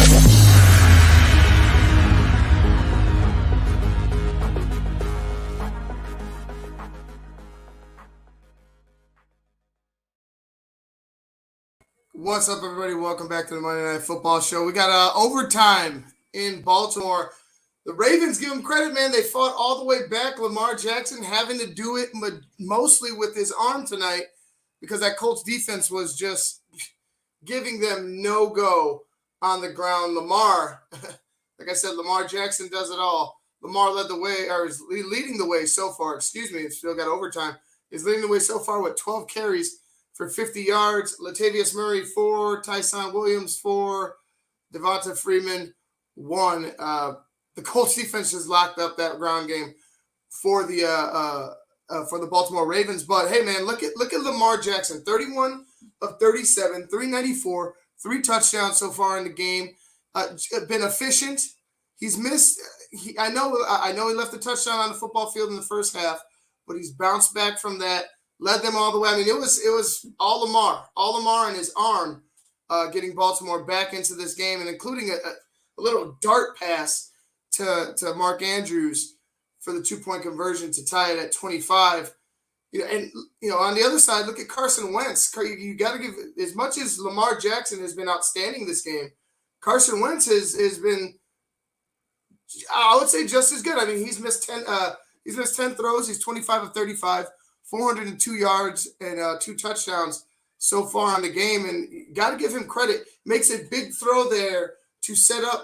What's up, everybody? Welcome back to the Monday Night Football Show. We got overtime in Baltimore. The Ravens, give them credit, man. They fought all the way back. Lamar Jackson having to do it mostly with his arm tonight because that Colts defense was just giving them no go on the ground. Lamar, like I said, Lamar Jackson does it all. Lamar led the way, or is leading the way so far. Excuse me, it's still got overtime. He's leading the way so far with 12 carries for 50 yards. Latavius Murray, 4. Tyson Williams, 4. Devonta Freeman, 1. The Colts defense has locked up that ground game for the Baltimore Ravens. But hey, man, look at Lamar Jackson, 31 of 37, 394, 3 touchdowns so far in the game. Been efficient. He's missed. I know he left the touchdown on the football field in the first half, but he's bounced back from that. Led them all the way. I mean, it was all Lamar and his arm getting Baltimore back into this game, and including a little dart pass to Mark Andrews for the 2-point conversion to tie it at 25. And on the other side, look at Carson Wentz. You got to give, as much as Lamar Jackson has been outstanding this game, Carson Wentz has been, I would say, just as good. I mean, he's missed 10 throws. He's 25 of 35. 402 yards and 2 touchdowns so far on the game, and you got to give him credit. Makes a big throw there to set up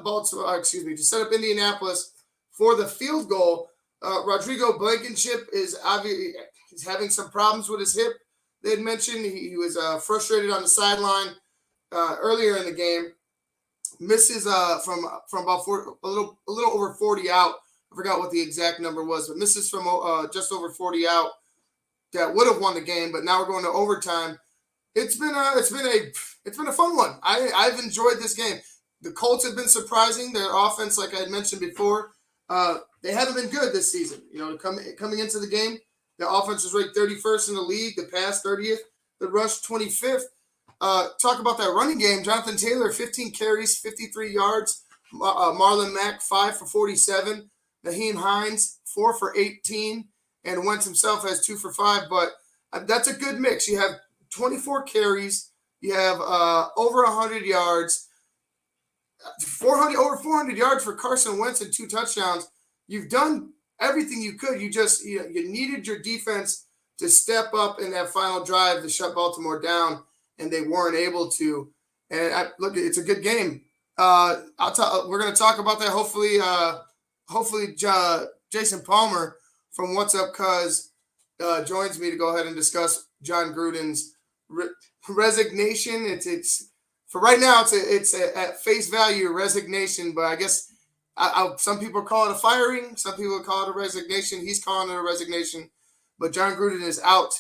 Indianapolis for the field goal. Rodrigo Blankenship is obviously having some problems with his hip. They had mentioned he was frustrated on the sideline earlier in the game. Misses from about a little over 40 out. I forgot what the exact number was, but misses from just over 40 out. That would have won the game, but now we're going to overtime. It's been a fun one. I've enjoyed this game. The Colts have been surprising. Their offense, like I had mentioned before, they haven't been good this season. Coming into the game, their offense was ranked 31st in the league. The pass 30th. The rush 25th. Talk about that running game. Jonathan Taylor, 15 carries, 53 yards. Marlon Mack, 5 for 47. Naheem Hines, 4 for 18. And Wentz himself has 2 for 5, but that's a good mix. You have 24 carries, you have over 100 yards, over 400 yards for Carson Wentz and 2 touchdowns. You've done everything you could. You just you needed your defense to step up in that final drive to shut Baltimore down, and they weren't able to. And look, it's a good game. We're going to talk about that. Hopefully, Jason Palmer from What's Up Cuz joins me to go ahead and discuss John Gruden's resignation. It's for right now. It's at face value a resignation, but I guess some people call it a firing, some people call it a resignation. He's calling it a resignation, but John Gruden is out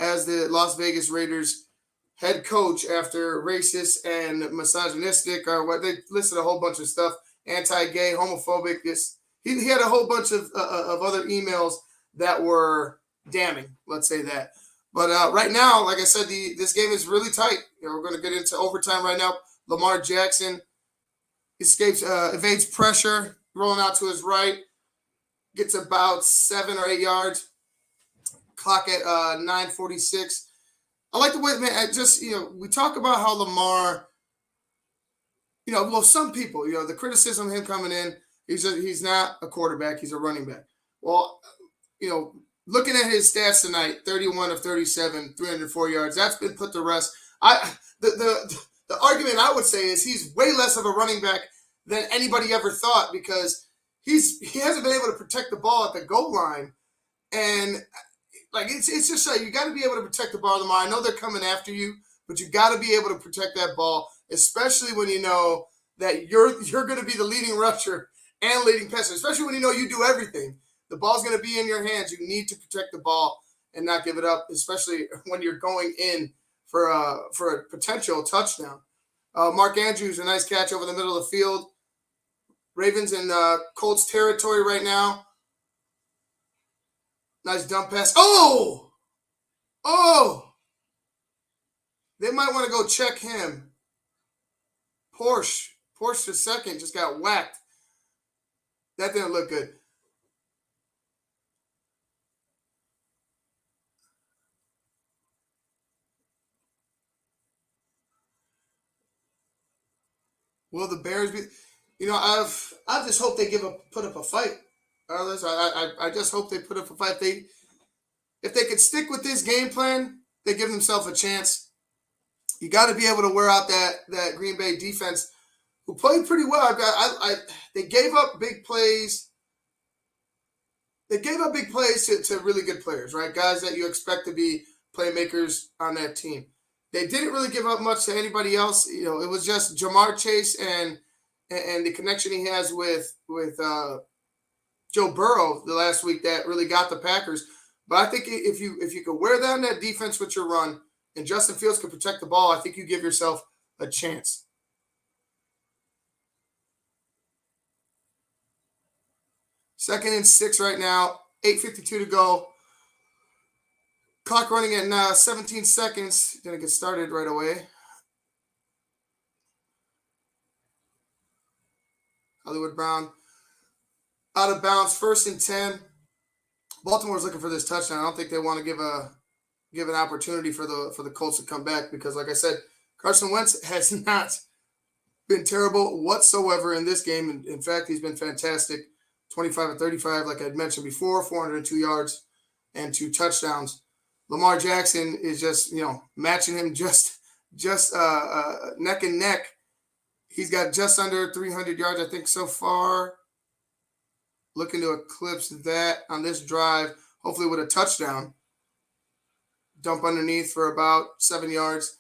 as the Las Vegas Raiders head coach after racist and misogynistic, or what they listed a whole bunch of stuff, anti-gay, homophobic. He had a whole bunch of other emails that were damning, let's say that. But right now, like I said, this game is really tight. We're going to get into overtime right now. Lamar Jackson evades pressure, rolling out to his right, gets about 7 or 8 yards. Clock at 9:46. I like the way, man. We talk about how Lamar, some people, the criticism of him coming in. He's not a quarterback. He's a running back. Well, looking at his stats tonight, 31 of 37, 304 yards. That's been put to rest. The argument I would say is he's way less of a running back than anybody ever thought, because he hasn't been able to protect the ball at the goal line, and it's just like you got to be able to protect the ball. Lamar, I know they're coming after you, but you got to be able to protect that ball, especially when you know that you're going to be the leading rusher and leading passer, especially when you do everything. The ball's going to be in your hands. You need to protect the ball and not give it up, especially when you're going in for a potential touchdown. Mark Andrews, a nice catch over the middle of the field. Ravens in Colts territory right now. Nice dump pass. Oh! They might want to go check him. Poor Horse to second, just got whacked. That didn't look good. Will the Bears be? I just hope they put up a fight. I just hope they put up a fight. If they could stick with this game plan, they give themselves a chance. You got to be able to wear out that Green Bay defense, who played pretty well. They gave up big plays. They gave up big plays to really good players, right? Guys that you expect to be playmakers on that team. They didn't really give up much to anybody else. It was just Jamar Chase and the connection he has with Joe Burrow the last week that really got the Packers. But I think if you could wear down that defense with your run and Justin Fields could protect the ball, I think you give yourself a chance. Second and 6 right now, 8:52 to go. Clock running at now 17 seconds. Gonna get started right away. Hollywood Brown out of bounds, 1st and 10. Baltimore's looking for this touchdown. I don't think they want to give an opportunity for the Colts to come back because, like I said, Carson Wentz has not been terrible whatsoever in this game. In fact, he's been fantastic. 25 and 35, like I'd mentioned before, 402 yards and 2 touchdowns. Lamar Jackson is just, matching him just neck and neck. He's got just under 300 yards, I think, so far. Looking to eclipse that on this drive, hopefully with a touchdown. Dump underneath for about 7 yards.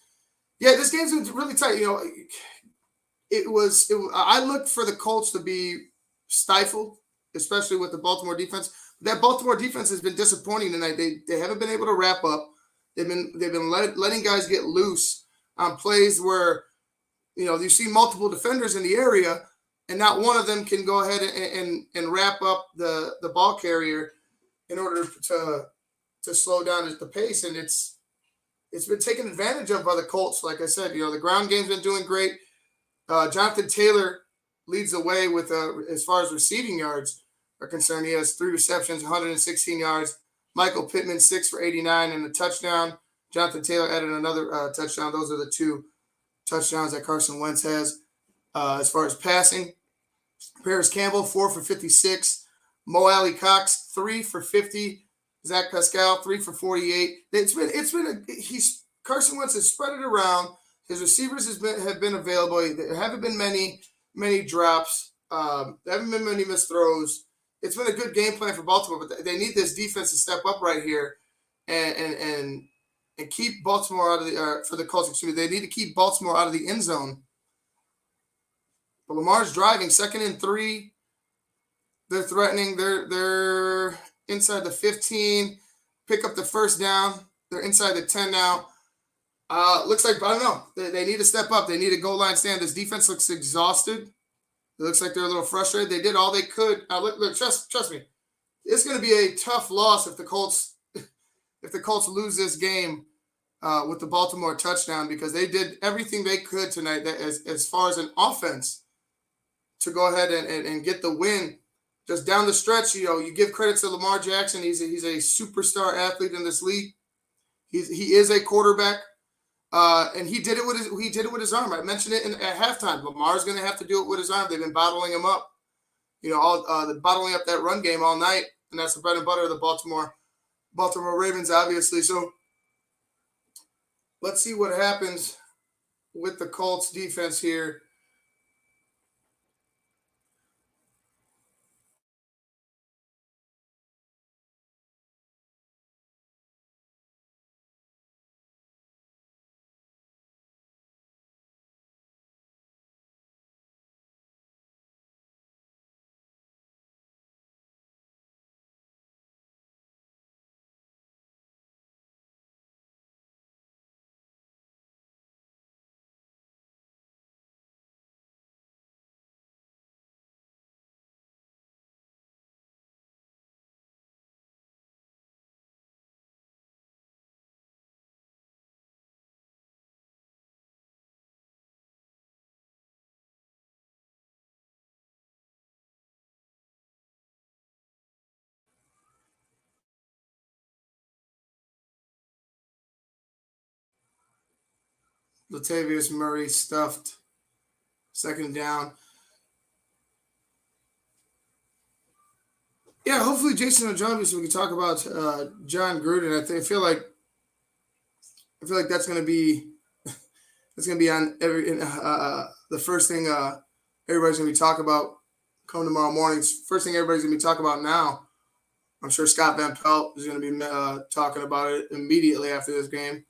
Yeah, this game's been really tight. I looked for the Colts to be stifled, especially with the Baltimore defense. That Baltimore defense has been disappointing tonight. They haven't been able to wrap up. They've been letting guys get loose on plays where you see multiple defenders in the area, and not one of them can go ahead and wrap up the ball carrier in order to slow down the pace. And it's been taken advantage of by the Colts. Like I said, the ground game's been doing great. Jonathan Taylor leads the way with as far as receiving yards are concerned. He has 3 receptions, 116 yards. Michael Pittman, 6 for 89 and a touchdown. Jonathan Taylor added another touchdown. Those are the 2 touchdowns that Carson Wentz has. As far as passing, Paris Campbell, 4 for 56. Mo Alley Cox, 3 for 50. Zach Pascal, 3 for 48. Carson Wentz has spread it around. His receivers have been available. There haven't been many drops. There haven't been many missed throws. It's been a good game plan for Baltimore, but they need this defense to step up right here and keep Baltimore out of the for the Colts. Excuse me, they need to keep Baltimore out of the end zone. But Lamar's driving, 2nd and 3. They're threatening. They're inside the 15. Pick up the 1st down. They're inside the 10 now. Looks like, I don't know. They need to step up. They need a goal line stand. This defense looks exhausted. It looks like they're a little frustrated. They did all they could. Look, trust me. It's going to be a tough loss if the Colts lose this game with the Baltimore touchdown, because they did everything they could tonight as far as an offense to go ahead and get the win. Just down the stretch, you give credit to Lamar Jackson. He's a superstar athlete in this league. He is a quarterback. And he did it with his arm. I mentioned it at halftime. Lamar's going to have to do it with his arm. They've been bottling him up, bottling up that run game all night, and that's the bread and butter of the Baltimore Ravens, obviously. So let's see what happens with the Colts defense here. Latavius Murray stuffed. Second down. Yeah, hopefully Jason will join me so we can talk about John Gruden. I feel like that's gonna be on the first thing everybody's gonna be talking about come tomorrow morning. First thing everybody's gonna be talking about now. I'm sure Scott Van Pelt is gonna be talking about it immediately after this game.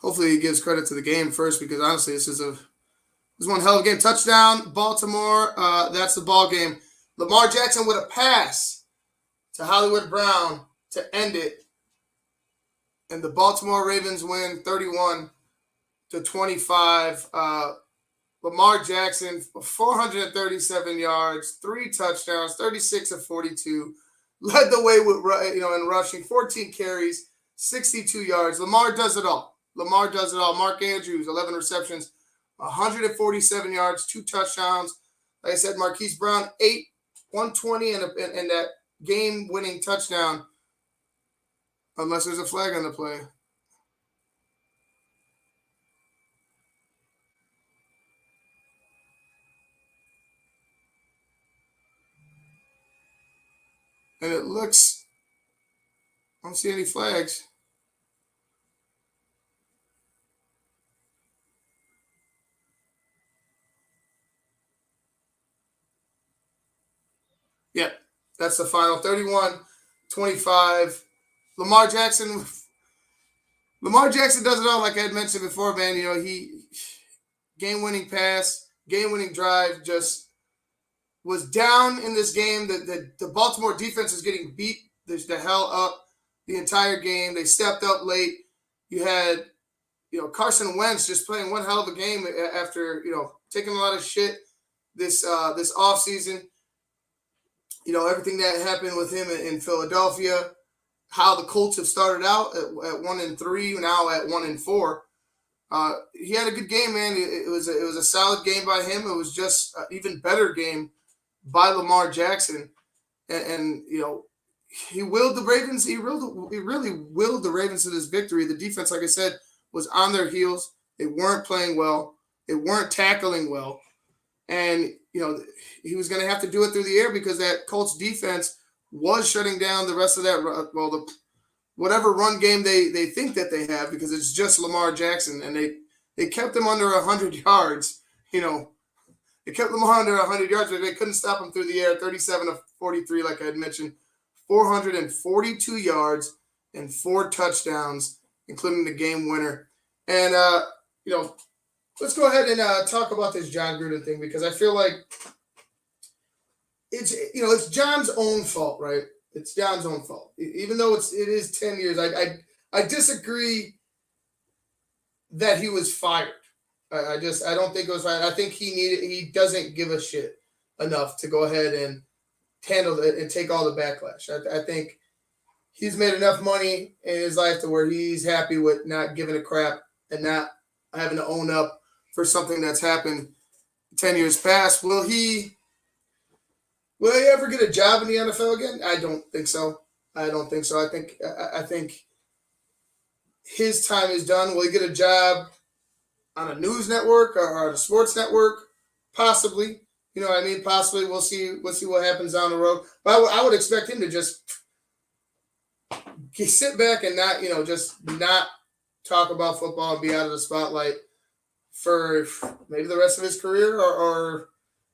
Hopefully he gives credit to the game first because honestly this is one hell of a game. Touchdown, Baltimore. That's the ball game. Lamar Jackson with a pass to Hollywood Brown to end it. And the Baltimore Ravens win 31-25. Lamar Jackson, 437 yards, 3 touchdowns, 36 of 42. Led the way with in rushing, 14 carries, 62 yards. Lamar does it all. Mark Andrews, 11 receptions, 147 yards, 2 touchdowns. Like I said, Marquise Brown, 120 and that game-winning touchdown. Unless there's a flag on the play. And it looks, I don't see any flags. Yep, that's the final. 31-25. Lamar Jackson does it all, like I had mentioned before, man. He game-winning pass, game-winning drive, just was down in this game. The Baltimore defense is getting beat the hell up the entire game. They stepped up late. You had, Carson Wentz just playing one hell of a game after, taking a lot of shit this offseason. Everything that happened with him in Philadelphia, how the Colts have started out at 1-3, now at 1-4. He had a good game, man. It was a solid game by him. It was just an even better game by Lamar Jackson, and he willed the Ravens. He really willed the Ravens to this victory. The defense, like I said, was on their heels. They weren't playing well. They weren't tackling well, and he was going to have to do it through the air because that Colts defense was shutting down the rest of that. Whatever run game they think that they have, because it's just Lamar Jackson, and they kept them under 100 yards. They kept them under 100 yards, but they couldn't stop them through the air. 37 of 43, like I had mentioned, 442 yards and 4 touchdowns, including the game winner. And let's go ahead and talk about this John Gruden thing, because I feel like it's John's own fault, right? It's John's own fault, even though it is 10 years. I disagree that he was fired. I don't think it was fired. I think he doesn't give a shit enough to go ahead and handle it and take all the backlash. I think he's made enough money in his life to where he's happy with not giving a crap and not having to own up for something that's happened 10 years past. Will he ever get a job in the NFL again? I don't think so. I think his time is done. Will he get a job on a news network or on a sports network? Possibly. You know what I mean? Possibly. We'll see what happens down the road. But I would expect him to just sit back and not, just not talk about football and be out of the spotlight for maybe the rest of his career, or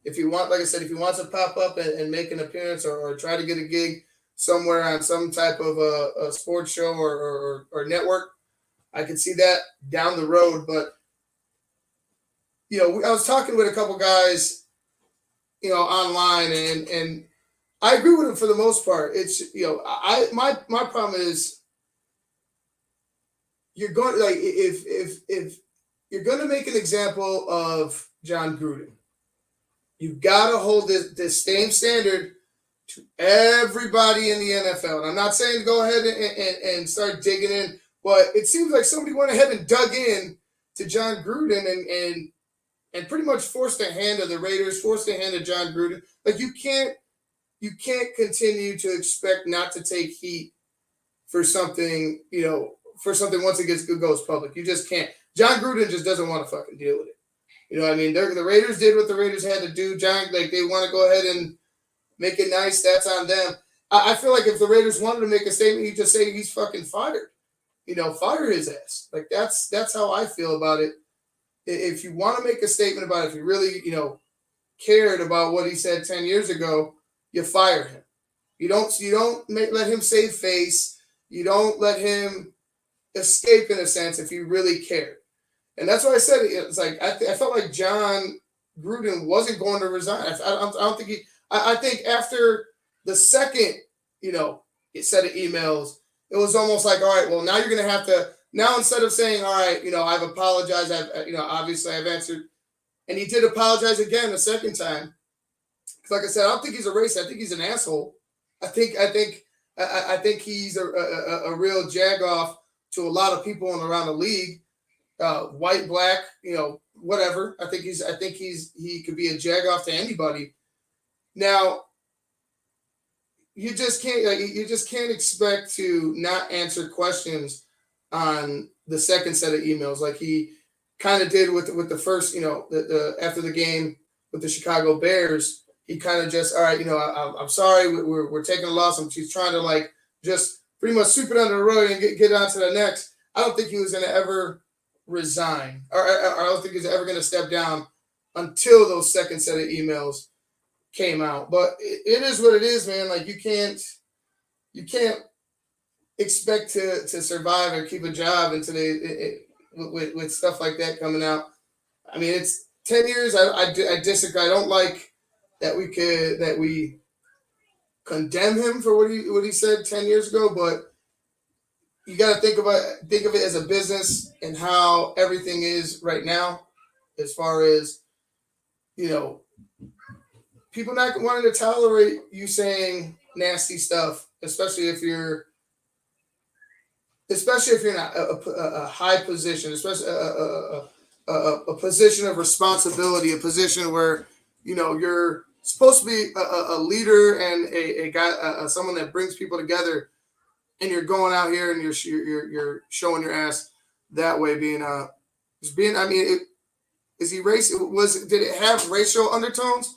if he wants, like I said, if he wants to pop up and make an appearance or try to get a gig somewhere on some type of a sports show or network, I could see that down the road. But, I was talking with a couple guys, online, and I agree with him for the most part. It's, my problem is you're going, like, if you're going to make an example of John Gruden, you got to hold this same standard to everybody in the NFL. And I'm not saying to go ahead and start digging in, but it seems like somebody went ahead and dug in to John Gruden and pretty much forced the hand of the Raiders, forced the hand of John Gruden. Like, you can't continue to expect not to take heat for something, for something once it goes public. You just can't. John Gruden just doesn't want to fucking deal with it. You know what I mean? The Raiders did what the Raiders had to do. John, like, they want to go ahead and make it nice. That's on them. I feel like if the Raiders wanted to make a statement, he'd just say he's fucking fired. You know, fire his ass. Like, that's how I feel about it. If you want to make a statement about it, if you really, you know, cared about what he said 10 years ago, you fire him. You don't let him save face. You don't let him escape, in a sense, if you really cared. And that's why I said it. It's like I felt like John Gruden wasn't going to resign. I don't think he. I think after the second, you know, set of emails, it was almost like, all right, well, now you're going to have to. Now, instead of saying, all right, you know, I've apologized, obviously I've answered, and he did apologize again the second time. Because, like I said, I don't think he's a racist. I think he's an asshole. I think he's a real jagoff to a lot of people around the league, white, black, you know, whatever. I think he could be a jagoff to anybody. Now, you just can't expect to not answer questions on the second set of emails, like he kind of did with the first, you know, the after the game with the Chicago Bears. He kind of just, all right, you know, I'm sorry, we're taking a loss. He's trying to, like, just pretty much sweep it under the rug and get on to the next. I don't think he was going to ever resign, or I don't think he's ever going to step down until those second set of emails came out. But it is what it is, man. Like, you can't expect to survive or keep a job in today with stuff like that coming out. I mean, it's 10 years. I disagree. I don't like that we condemn him for what he said 10 years ago, but you got to think of it as a business and how everything is right now, as far as, you know, people not wanting to tolerate you saying nasty stuff, especially if you're in a high position, especially a position of responsibility, a position where, you know, you're supposed to be a leader and a guy, someone that brings people together, and you're going out here and you're showing your ass that way, I mean, is he racist? Did it have racial undertones?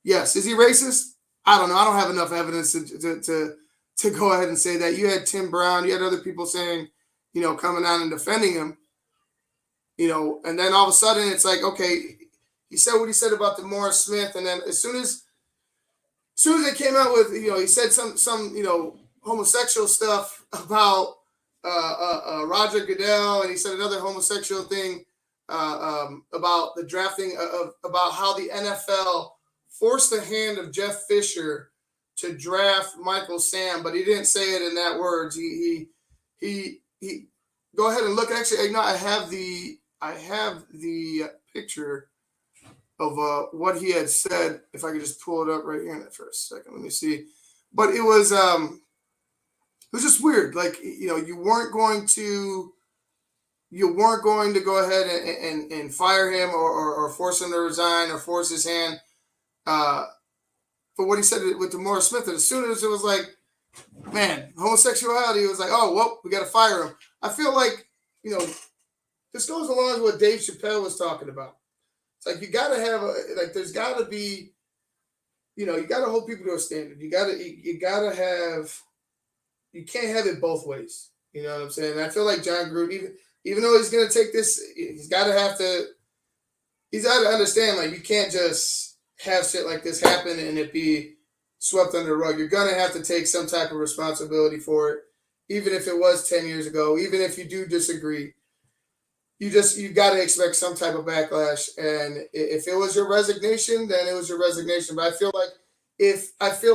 Yes. Is he racist? I don't know. I don't have enough evidence to go ahead and say that. You had Tim Brown, you had other people saying, you know, coming out and defending him, you know, and then all of a sudden it's like, okay, he said what he said about the Morris Smith, and then as soon as they came out with, you know, he said some you know, homosexual stuff about Roger Goodell, and he said another homosexual thing about the drafting about how the NFL forced the hand of Jeff Fisher to draft Michael Sam, but he didn't say it in that words. He go ahead and look. Actually, no, I have the picture of what he had said. If I could just pull it up right here for a second, let me see. But it was just weird. Like, you know, you weren't going to go ahead and fire him or force him to resign or force his hand for what he said with Morris Smith. And as soon as it was like, man, homosexuality, it was like, oh, well, we got to fire him. I feel like, you know, this goes along with what Dave Chappelle was talking about. It's like, you got to have there's got to be, you know, you got to hold people to a standard. You got to have, you can't have it both ways. You know what I'm saying? And I feel like John Gruden, even though he's going to take this, he's got to understand, like, you can't just have shit like this happen and it be swept under the rug. You're going to have to take some type of responsibility for it, even if it was 10 years ago, even if you do disagree. You got to expect some type of backlash. And if it was your resignation, then it was your resignation. But I feel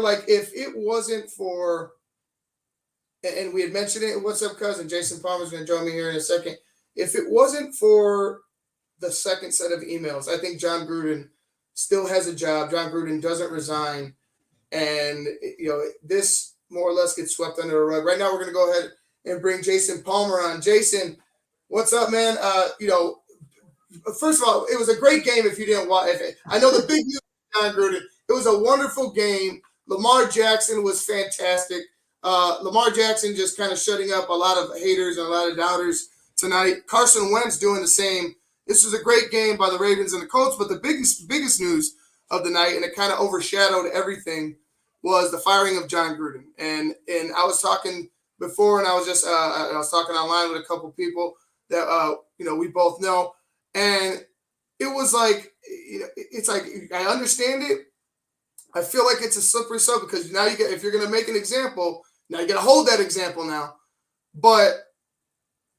like if it wasn't for, and we had mentioned it in What's Up, Cousin, Jason Palmer's going to join me here in a second. If it wasn't for the second set of emails, I think John Gruden still has a job. John Gruden doesn't resign. And, you know, this more or less gets swept under the rug. Right now, we're going to go ahead and bring Jason Palmer on. Jason, what's up, man? You know, first of all, it was a great game if you didn't watch it. I know the big news, John Gruden. It was a wonderful game. Lamar Jackson was fantastic. Lamar Jackson just kind of shutting up a lot of haters and a lot of doubters tonight. Carson Wentz doing the same. This was a great game by the Ravens and the Colts, but the biggest news of the night, and it kind of overshadowed everything, was the firing of John Gruden. And I was talking before, and I was just I was talking online with a couple people that we both know, and it was like, it's like, I understand it. I feel like it's a slippery slope because now if you're going to make an example, now you got to hold that example now. But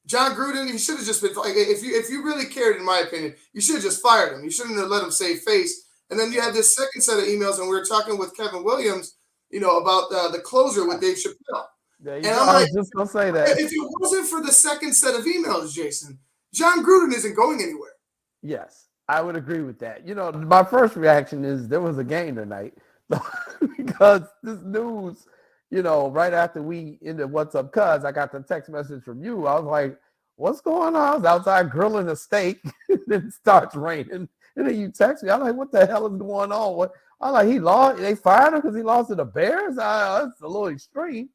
John Gruden, he should have just been, like, if you really cared, in my opinion, you should have just fired him. You shouldn't have let him save face. And then you have this second set of emails, and we were talking with Kevin Williams, about the closer with Dave Chappelle. And I was just gonna say that if it wasn't for the second set of emails, Jason, John Gruden isn't going anywhere. Yes, I would agree with that. My first reaction is there was a game tonight because this news, right after we ended What's Up Cuz, I got the text message from you. I was like, what's going on? I was outside grilling a steak, and then it starts raining. And then you text me. I'm like, what the hell is going on? I'm like, he lost. They fired him because he lost to the Bears? That's a little extreme.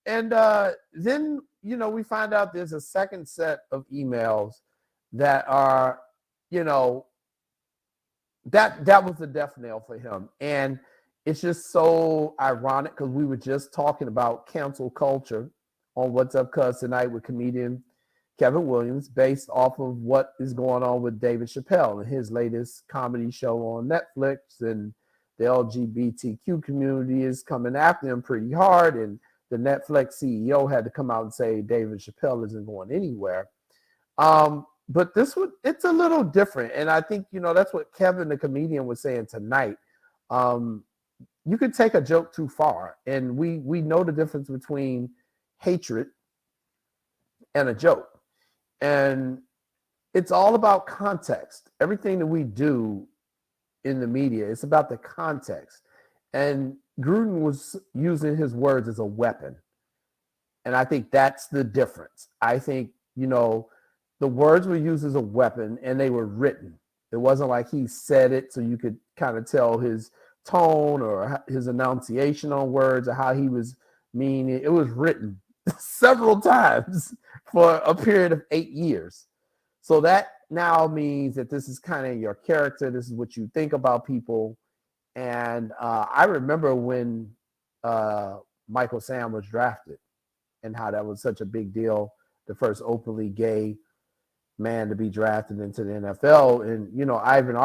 And then, we find out there's a second set of emails that are, that was the death knell for him. And it's just so ironic because we were just talking about cancel culture on What's Up Cuz tonight with comedian Kevin Williams, based off of what is going on with David Chappelle and his latest comedy show on Netflix. And the LGBTQ community is coming after him pretty hard. And the Netflix CEO had to come out and say David Chappelle isn't going anywhere. But it's a little different. And I think, that's what Kevin, the comedian, was saying tonight. You could take a joke too far. And we know the difference between hatred and a joke. And it's all about context. Everything that we do in the media, it's about the context. And Gruden was using his words as a weapon. And I think that's the difference. I think, the words were used as a weapon and they were written. It wasn't like he said it so you could kind of tell his tone or his enunciation on words or how he was meaning. It was written several times for a period of 8 years. So that now means that this is kind of your character. This is what you think about people. And I remember when Michael Sam was drafted and how that was such a big deal, the first openly gay man to be drafted into the NFL. And, Ivan,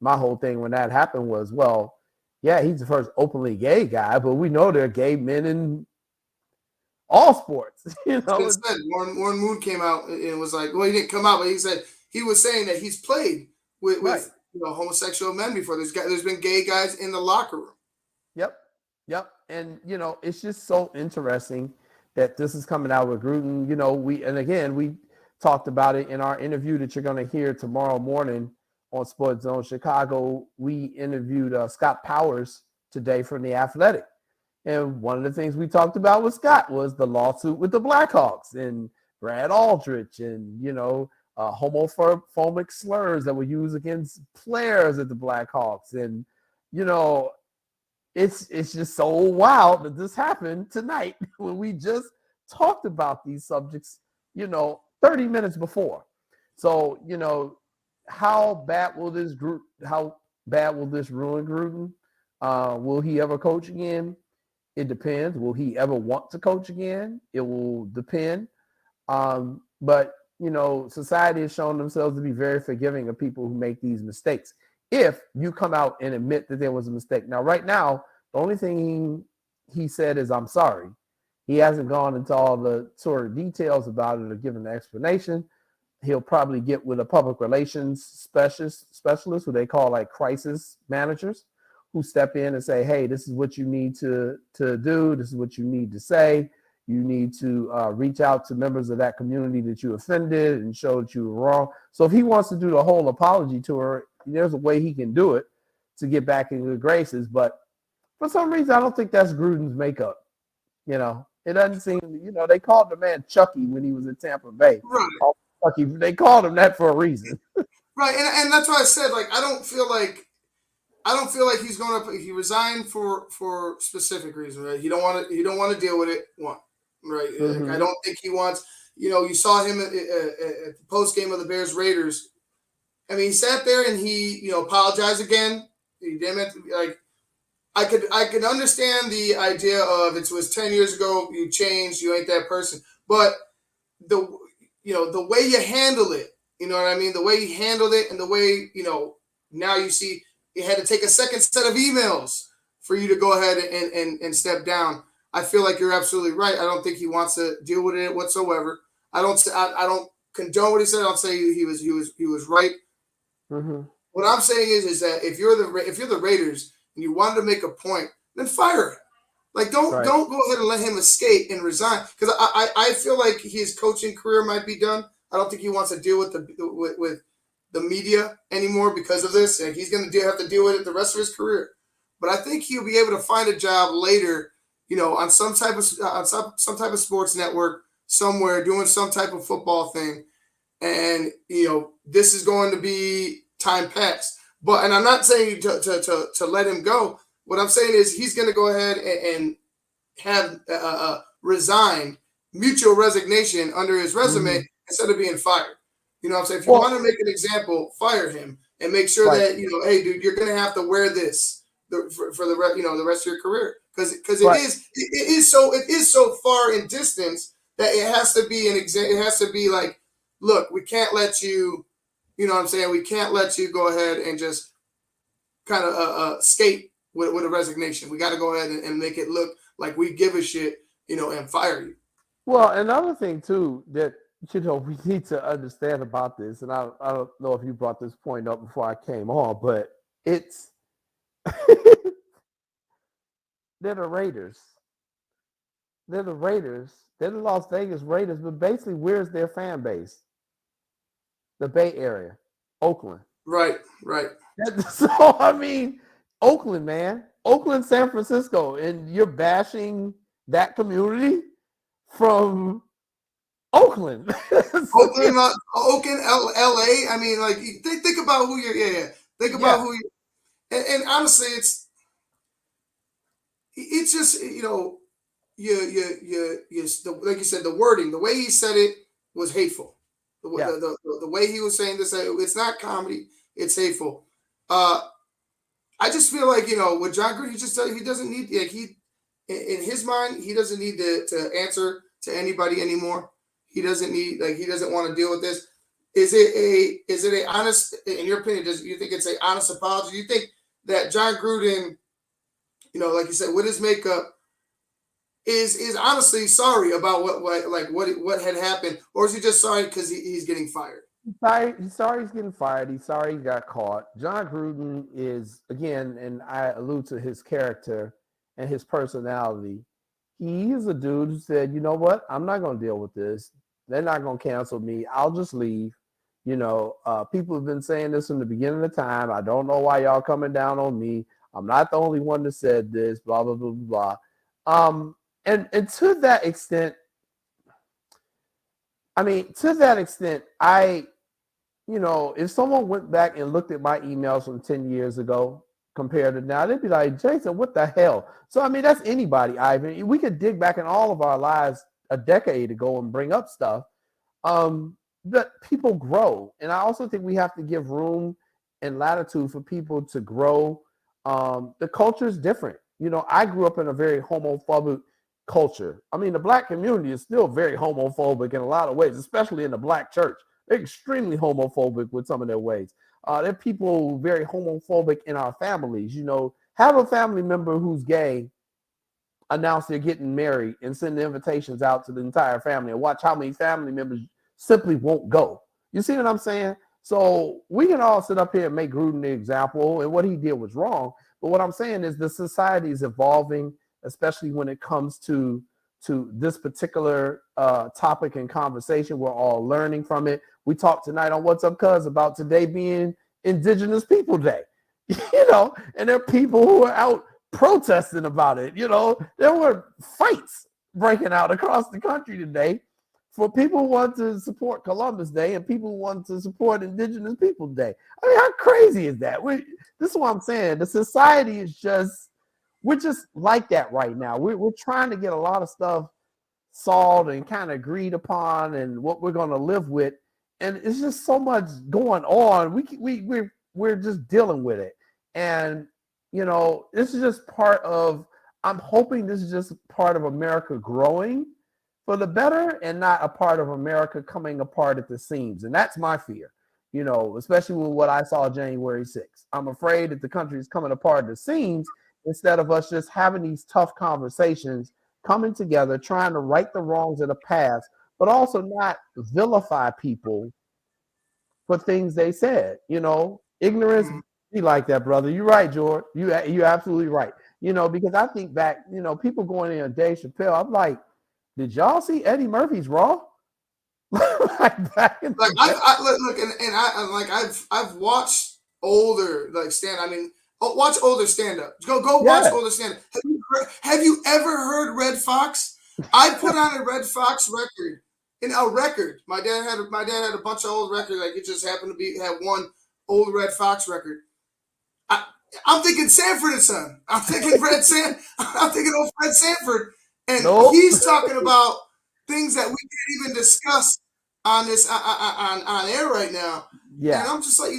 my whole thing when that happened was, well, yeah, he's the first openly gay guy, but we know there are gay men in all sports. Warren Moon came out and was like, well, he didn't come out, but he said he was saying that he's played with right. Homosexual men before. There's been gay guys in the locker room. Yep. And it's just so interesting that this is coming out with Gruden. We talked about it in our interview that you're going to hear tomorrow morning on Sports Zone Chicago. We interviewed Scott Powers today from The Athletic. And one of the things we talked about with Scott was the lawsuit with the Blackhawks and Brad Aldrich and, homophobic slurs that were used against players at the Blackhawks. And, it's just so wild that this happened tonight when we just talked about these subjects, 30 minutes before. So, how bad will this ruin Gruden? Will he ever coach again? It depends. Will he ever want to coach again? It will depend. But, society has shown themselves to be very forgiving of people who make these mistakes. If you come out and admit that there was a mistake. Now, right now, the only thing he said is, I'm sorry. He hasn't gone into all the sort of details about it or given the explanation. He'll probably get with a public relations specialist who they call like crisis managers, who step in and say, hey, this is what you need to do. This is what you need to say. You need to reach out to members of that community that you offended and show that you were wrong. So if he wants to do the whole apology tour, there's a way he can do it to get back in good graces. But for some reason, I don't think that's Gruden's makeup. It doesn't seem, they called the man Chucky when he was in Tampa Bay. Right. Chucky, they called him that for a reason. Right. And that's why I said, like, I don't feel like I don't feel like he's going to. He resigned for specific reasons. Right? He don't want to deal with it. One, right? Like, I don't think he wants. You saw him at the post game of the Bears Raiders. I mean, he sat there and he apologized again. He didn't like. I could understand the idea of it was 10 years ago. You changed. You ain't that person. But the way you handle it. You know what I mean? The way he handled it and the way now you see. You had to take a second set of emails for you to go ahead and step down. I feel like you're absolutely right. I don't think he wants to deal with it whatsoever. I don't condone what he said. I'll say he was right. Mm-hmm. What I'm saying is that if you're the Raiders and you wanted to make a point, then fire him. Like don't go ahead and let him escape and resign, because I feel like his coaching career might be done. I don't think he wants to deal with the media anymore because of this, and he's going to have to deal with it the rest of his career. But I think he'll be able to find a job later, on some type of sports network somewhere, doing some type of football thing, and this is going to be time past. And I'm not saying to let him go. What I'm saying is he's going to go ahead and have resigned, mutual resignation under his resume instead of being fired. You know what I'm saying? If you want to make an example, fire him and make sure that, hey, dude, you're going to have to wear this for the rest of your career. Because it is so far in distance that it has to be it has to be like, look, we can't let you, you know what I'm saying? We can't let you go ahead and just kind of skate with a resignation. We got to go ahead and make it look like we give a shit, and fire you. Well, another thing too that we need to understand about this, and I don't know if you brought this point up before I came on, but it's they're the Raiders. They're the Raiders. They're the Las Vegas Raiders, but basically, where's their fan base? The Bay Area, Oakland. Right. So, I mean, Oakland, man. Oakland, San Francisco, and you're bashing that community from Oakland. Oakland, LA. I mean, like, think about who you're. Think about who you. And honestly, it's just you like you said, the wording, the way he said it was hateful. The way he was saying this, it's not comedy, it's hateful. I just feel like with John Gruden, he doesn't need, like, in his mind, he doesn't need to answer to anybody anymore. He doesn't want to deal with this. Is it a honest, in your opinion, do you think it's an honest apology? Do you think that John Gruden, like you said, with his makeup, is honestly sorry about what had happened, or is he just sorry because he's getting fired? He's sorry he's getting fired. He's sorry he got caught. John Gruden is, again, and I allude to his character and his personality. He is a dude who said, you know what? I'm not going to deal with this. They're not going to cancel me. I'll just leave. People have been saying this from the beginning of the time. I don't know why y'all coming down on me. I'm not the only one that said this, blah, blah, blah, blah, blah. And to that extent, if someone went back and looked at my emails from 10 years ago compared to now, they'd be like, Jason, what the hell? So, I mean, that's anybody, Ivan. We could dig back in all of our lives a decade ago and bring up stuff. But people grow. And I also think we have to give room and latitude for people to grow. The culture is different. I grew up in a very homophobic culture. I mean, the black community is still very homophobic in a lot of ways, especially in the black church. They're extremely homophobic with some of their ways. There are people very homophobic in our families. Have a family member who's gay announce they're getting married and send the invitations out to the entire family and watch how many family members simply won't go. You see what I'm saying? So we can all sit up here and make Gruden the example, and what he did was wrong. But what I'm saying is the society is evolving, especially when it comes to this particular topic and conversation. We're all learning from it. We talked tonight on What's Up, Cuz, about today being Indigenous People Day, and there are people who are out protesting about it. There were fights breaking out across the country today for people who want to support Columbus Day and people who want to support Indigenous Peoples Day. I mean, how crazy is that? This is what I'm saying. The society is we're just like that right now. We're trying to get a lot of stuff solved and kind of agreed upon and what we're going to live with. And it's just so much going on. We're just dealing with it. And, this is just part of, I'm hoping this is just part of America growing for the better and not a part of America coming apart at the seams. And that's my fear, especially with what I saw January 6th. I'm afraid that the country is coming apart at the seams instead of us just having these tough conversations, coming together, trying to right the wrongs of the past, but also not vilify people for things they said. Ignorance be like that, brother. You're right, George. You're absolutely right. Because I think back, people going in on Dave Chappelle, I'm like, did y'all see Eddie Murphy's Raw? Like I look, and I've watched older stand. I mean, watch older stand up. Go watch older stand up. Have you ever heard Red Fox? I put on a Red Fox record. In a record, my dad had a bunch of old records. Like, it just happened to have one old Red Fox record. I'm thinking Sanford and Son. I'm thinking I'm thinking old Fred Sanford, and he's talking about things that we can't even discuss on this on air right now. Yeah, and I'm just like,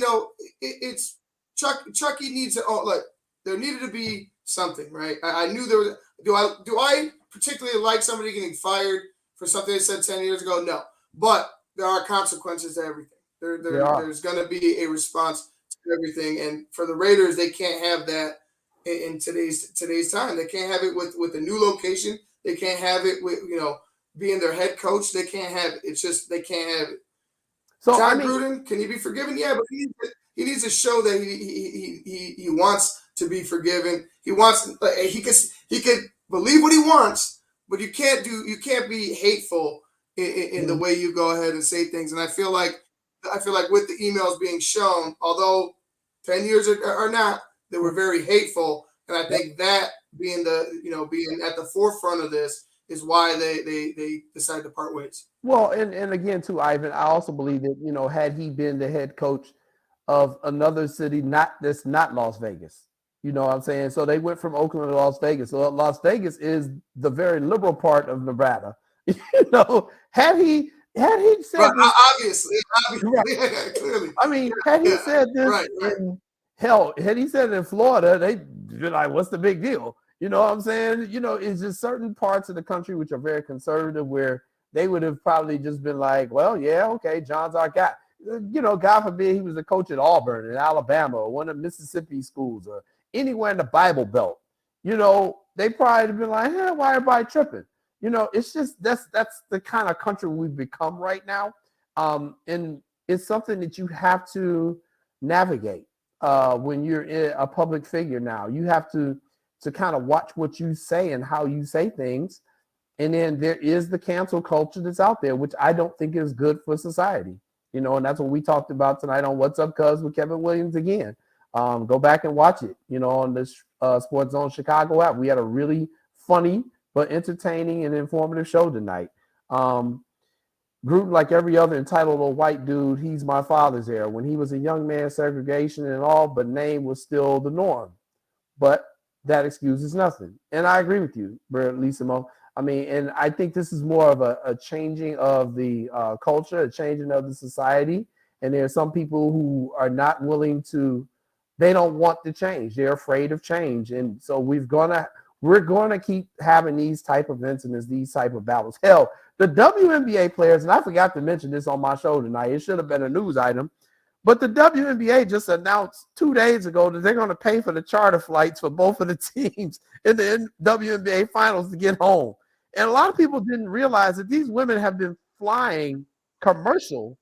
it's Chucky needs to there needed to be something, right? I knew there was. Do I particularly like somebody getting fired for something they said 10 years ago? No, but there are consequences to everything. There's going to be a response to everything, and for the Raiders, they can't have that in today's time. They can't have it with the new location. They can't have it with being their head coach. They can't have it. It's just they can't have it. So Gruden, can he be forgiven? Yeah, but he needs to show that he wants to be forgiven. He wants he could believe what he wants, but you can't be hateful in the way you go ahead and say things. And I feel like with the emails being shown, although 10 years or not, they were very hateful. And I think that being being at the forefront of this is why they decided to part ways. Well, and again, too, Ivan, I also believe that, had he been the head coach of another city, that's not Las Vegas. You know what I'm saying? So they went from Oakland to Las Vegas. So Las Vegas is the very liberal part of Nevada. Had he said this, obviously, right. Clearly. I mean, had he said this had he said it in Florida, they'd be like, what's the big deal? You know what I'm saying? It's just certain parts of the country which are very conservative where they would have probably just been like, well, yeah, okay, John's our guy. God forbid he was a coach at Auburn in Alabama or one of Mississippi schools or anywhere in the Bible Belt. They probably have been like, why everybody tripping? It's just that's the kind of country we've become right now. And it's something that you have to navigate when you're a public figure now. You have to kind of watch what you say and how you say things. And then there is the cancel culture that's out there, which I don't think is good for society. And that's what we talked about tonight on What's Up, Cuz with Kevin Williams again. Go back and watch it, on this Sports Zone Chicago app. We had a really funny but entertaining and informative show tonight. Gruden, like every other entitled old white dude, he's my father's heir. When he was a young man, segregation and all, but name was still the norm. But that excuses nothing. And I agree with you, Lissimo. I mean, and I think this is more of a changing of the culture, a changing of the society. And there are some people who are not willing to, they don't want to change. They're afraid of change. And so we're going to keep having these type of incidents, these type of battles. Hell, the WNBA players, and I forgot to mention this on my show tonight. It should have been a news item. But the WNBA just announced 2 days ago that they're going to pay for the charter flights for both of the teams in the WNBA finals to get home. And a lot of people didn't realize that these women have been flying commercial.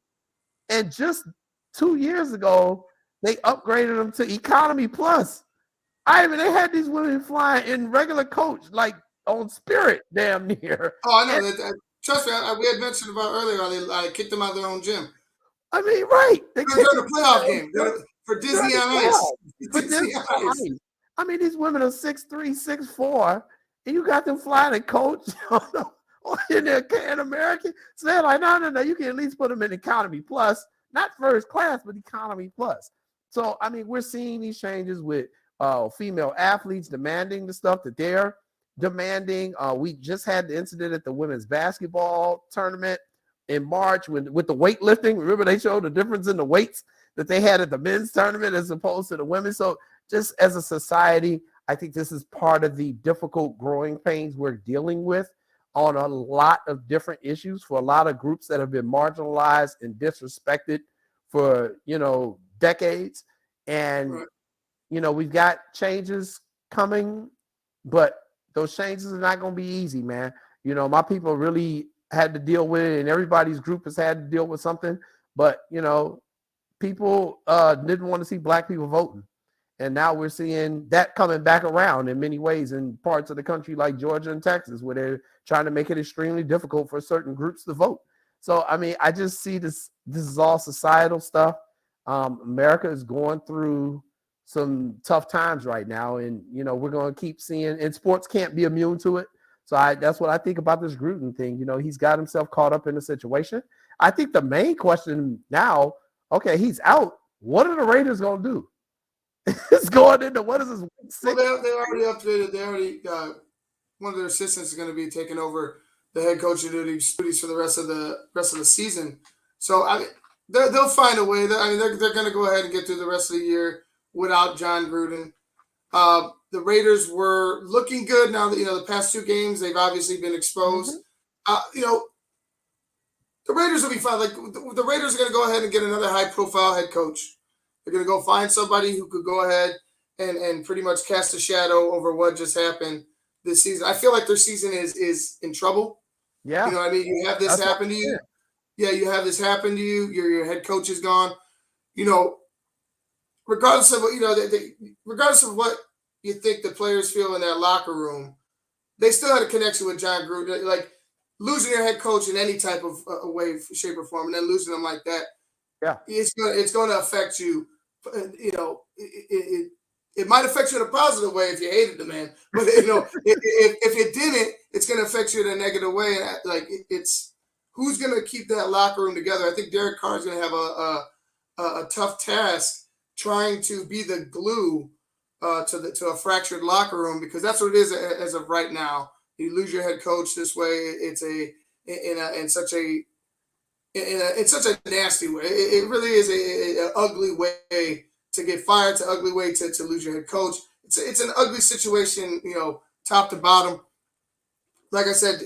And just 2 years ago, they upgraded them to Economy Plus. They had these women flying in regular coach, like on Spirit, damn near. Oh, I know. Trust me, we had mentioned about earlier, they kicked them out of their own gym. I mean, right. They're the playoff game. For Disney on Ice. For Disney on Ice. I mean, these women are 6'3", 6'4", and you got them flying a coach in American. So they're like, no, you can at least put them in economy plus, not first class, but economy plus. So, I mean, we're seeing these changes with female athletes demanding the stuff that they're demanding. We just had the incident at the women's basketball tournament in March with the weightlifting. Remember, they showed the difference in the weights that they had at the men's tournament as opposed to the women. So just as a society, I think this is part of the difficult growing pains we're dealing with on a lot of different issues for a lot of groups that have been marginalized and disrespected for, decades. And, Right. we've got changes coming, but those changes are not going to be easy, man. My people really had to deal with it, and everybody's group has had to deal with something. But, people didn't want to see black people voting. And now we're seeing that coming back around in many ways in parts of the country like Georgia and Texas, where they're trying to make it extremely difficult for certain groups to vote. So, I mean, I just see this is all societal stuff. America is going through some tough times right now. And, we're going to keep seeing, and sports can't be immune to it. So that's what I think about this Gruden thing. He's got himself caught up in the situation. I think the main question now, okay, he's out. What are the Raiders going to do? It's going into what is this? Well, they already upgraded. They already one of their assistants is going to be taking over the head coaching duties for the rest of the season. So I mean, they'll find a way. I mean, they're going to go ahead and get through the rest of the year without John Gruden. The Raiders were looking good. Now that the past two games they've obviously been exposed. The Raiders will be fine. Like the Raiders are going to go ahead and get another high-profile head coach. They're going to go find somebody who could go ahead and pretty much cast a shadow over what just happened this season. I feel like their season is in trouble. Yeah. You know what I mean? You have this happen to you. Yeah, you have this happen to you. Your head coach is gone. Regardless of regardless of what you think the players feel in that locker room, they still had a connection with John Gruden. Like losing your head coach in any type of way, shape, or form, and then losing them like that, it's going to affect you. It might affect you in a positive way if you hated the man, but if it didn't, it's going to affect you in a negative way. And like it's who's going to keep that locker room together. I think Derek Carr is going to have a tough task trying to be the glue to a fractured locker room, because that's what it is as of right now. You lose your head coach this way. It's in such a nasty way. It really is a ugly way to get fired. It's an ugly way to lose your head coach. It's an ugly situation, top to bottom. Like I said,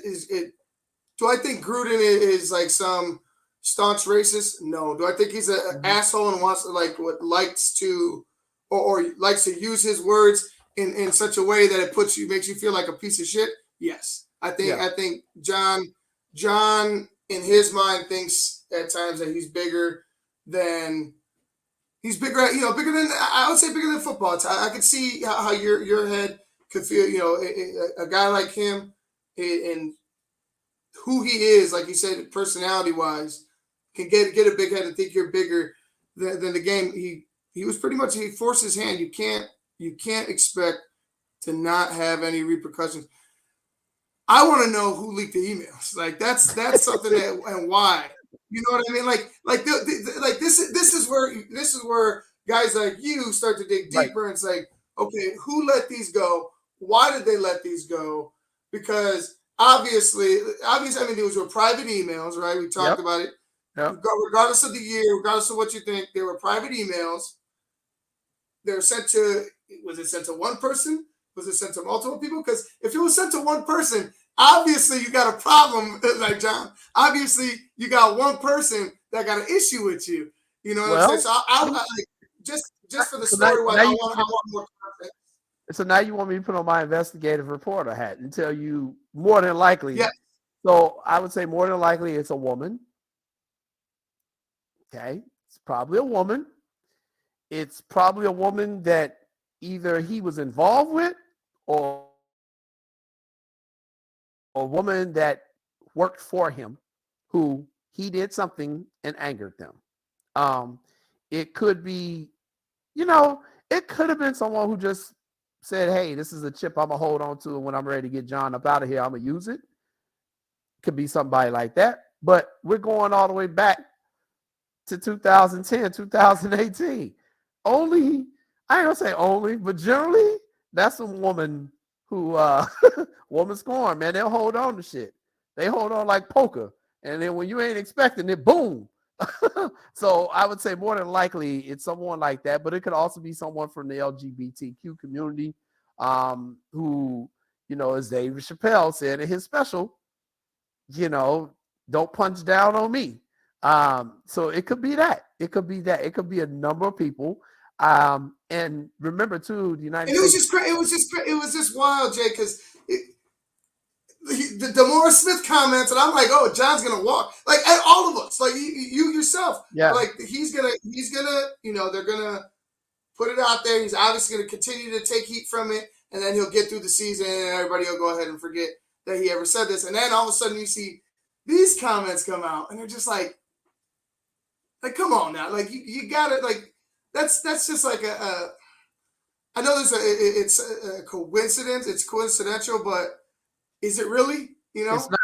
do I think Gruden is like some staunch racist? No. Do I think he's an asshole and wants to likes to use his words in such a way that it makes you feel like a piece of shit? Yes. I think John in his mind thinks at times that he's bigger than I would say bigger than football. I could see how your head could feel, a guy like him and who he is, like you said, personality wise, can get a big head and think you're bigger than the game. He was pretty much, he forced his hand. You can't expect to not have any repercussions. I want to know who leaked the emails. Like that's something that, and why. You know what I mean? Like this is where guys like you start to dig deeper and say, okay, who let these go? Why did they let these go? Because obviously, I mean, these were private emails, right? We talked about it. Yep. Regardless of the year, regardless of what you think, they were private emails. They're sent to. Was it sent to one person? Was it sent to multiple people? Because if it was sent to one person, obviously you got a problem, like John. Obviously, you got one person that got an issue with you. You know what I'm saying? So I just for the story, I want more context. So now you want me to put on my investigative reporter hat and tell you more than likely. Yeah. So I would say more than likely it's a woman. Okay. It's probably a woman. It's probably a woman that either he was involved with or a woman that worked for him who he did something and angered them. It could be, it could have been someone who just said, hey, this is a chip I'm going to hold on to, and when I'm ready to get John up out of here, I'm going to use it. Could be somebody like that. But we're going all the way back to 2010, 2018. Only, I ain't gonna say only, but generally, that's a woman who woman scorn, man. They'll hold on to shit. They hold on like poker. And then when you ain't expecting it, boom. So I would say more than likely it's someone like that, but it could also be someone from the LGBTQ community who, as David Chappelle said in his special, don't punch down on me. So it could be that. It could be that. It could be a number of people. And remember too, the United And States. it was just wild, Jay, because the Morris Smith comments, and I'm like, oh, John's gonna walk, like all of us, like you yourself, Yeah. like he's gonna, they're gonna put it out there. He's obviously gonna continue to take heat from it, and then he'll get through the season, and everybody will go ahead and forget that he ever said this. And then all of a sudden, you see these comments come out, and they're just like come on now, like you gotta, like that's just like I know it's a coincidence, it's coincidental, but is it really? It's not.